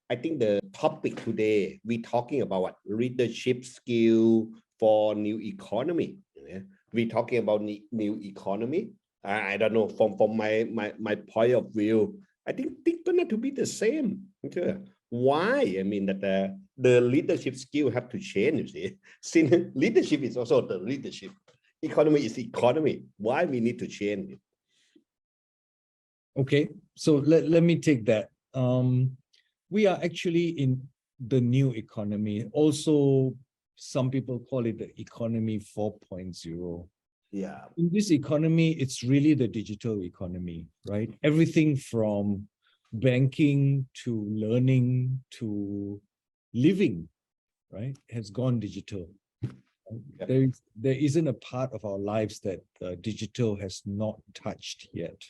I think the topic today, we're talking about what? Leadership skill for new economy. Yeah? We're talking about new economy. I don't know, from my point of view, I think going to be the same. Okay. Why? I mean, that the leadership skill have to change, you see. Since leadership is also the leadership. Economy is economy. Why we need to change it? Okay, so let me take that. We are actually in the new economy. Also, some people call it the economy 4.0. Yeah. In this economy, it's really the digital economy, right? Everything from banking to learning to living, right, has gone digital. Yeah. There isn't a part of our lives that digital has not touched yet.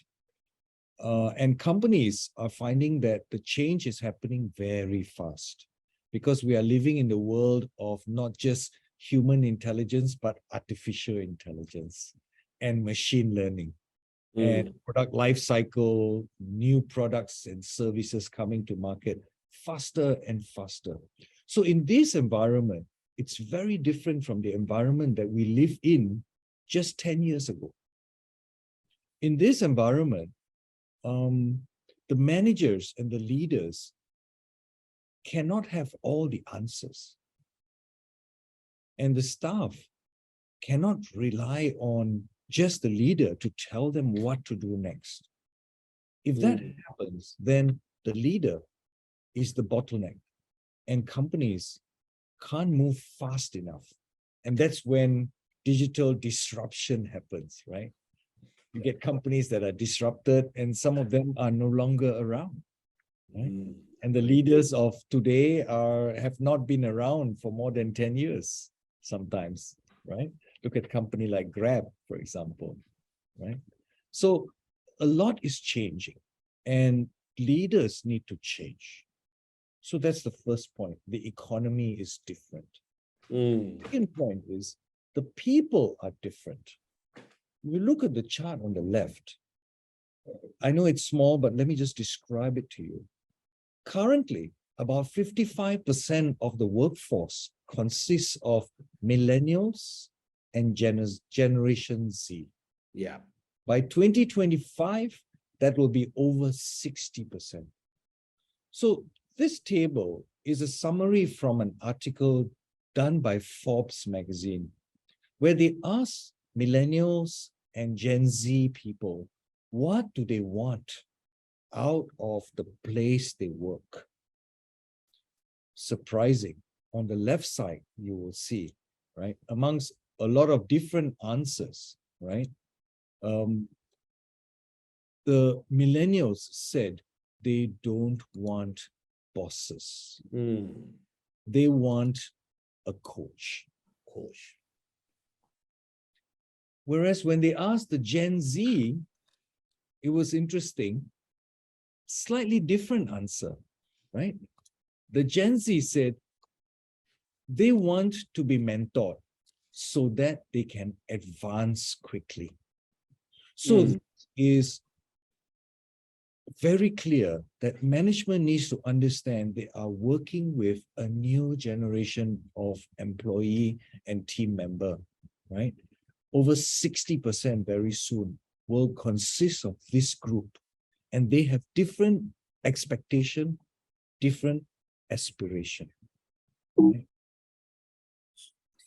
And companies are finding that the change is happening very fast because we are living in the world of not just human intelligence, but artificial intelligence and machine learning and product life cycle, new products and services coming to market faster and faster. So in this environment, it's very different from the environment that we lived in just 10 years ago. In this environment, the managers and the leaders cannot have all the answers. And the staff cannot rely on just the leader to tell them what to do next. If that happens, then the leader is the bottleneck and companies can't move fast enough. And that's when digital disruption happens, right? You get companies that are disrupted and some of them are no longer around, right? And the leaders of today have not been around for more than 10 years sometimes, right? Look at a company like Grab, for example, right? So a lot is changing and leaders need to change. So that's the first point. The economy is different. Second point is the people are different. You look at the chart on the left. I know it's small, but let me just describe it to you. Currently, about 55% of the workforce consists of millennials and Generation Z. Yeah. By 2025, that will be over 60%. So this table is a summary from an article done by Forbes magazine, where they asked millennials and Gen Z people, what do they want out of the place they work? Surprising. On the left side, you will see, right, amongst a lot of different answers, right? The millennials said they don't want bosses. They want a coach. Whereas when they asked the Gen Z, it was interesting, slightly different answer, right? The Gen Z said they want to be mentored so that they can advance quickly. So it is very clear that management needs to understand they are working with a new generation of employee and team member, right? Over 60% very soon will consist of this group, and they have different expectation, different aspiration. Right?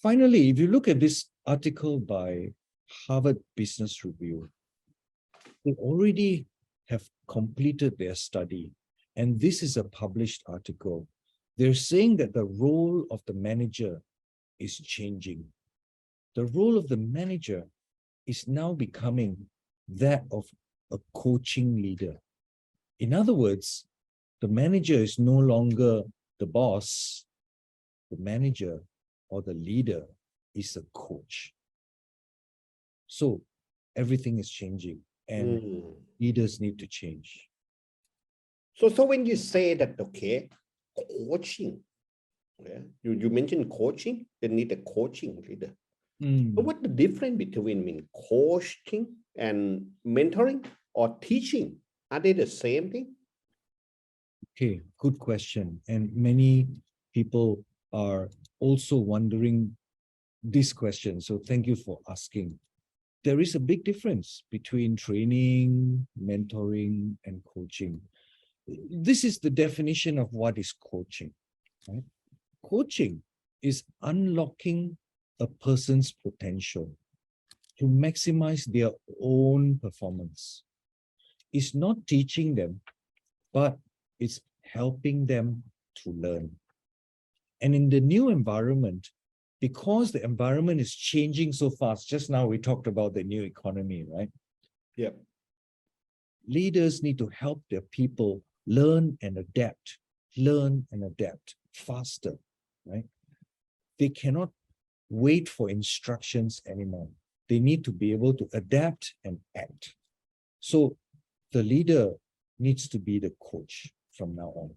Finally, if you look at this article by Harvard Business Review, they already have completed their study, and this is a published article. They're saying that the role of the manager is changing. The role of the manager is now becoming that of a coaching leader. In other words, the manager is no longer the boss. The manager or the leader is a coach. So everything is changing and leaders need to change. So when you say that, okay, coaching, yeah, you mentioned coaching, they need a coaching leader. So what's the difference between coaching and mentoring or teaching? Are they the same thing? Okay, good question. And many people are also wondering this question. So thank you for asking. There is a big difference between training, mentoring, and coaching. This is the definition of what is coaching, right? Coaching is unlocking a person's potential to maximize their own performance. It's not teaching them, but it's helping them to learn. And in the new environment, because the environment is changing so fast, just now we talked about the new economy, right? Yep. Leaders need to help their people learn and adapt faster, right? They cannot wait for instructions anymore. They need to be able to adapt and act. So the leader needs to be the coach from now on.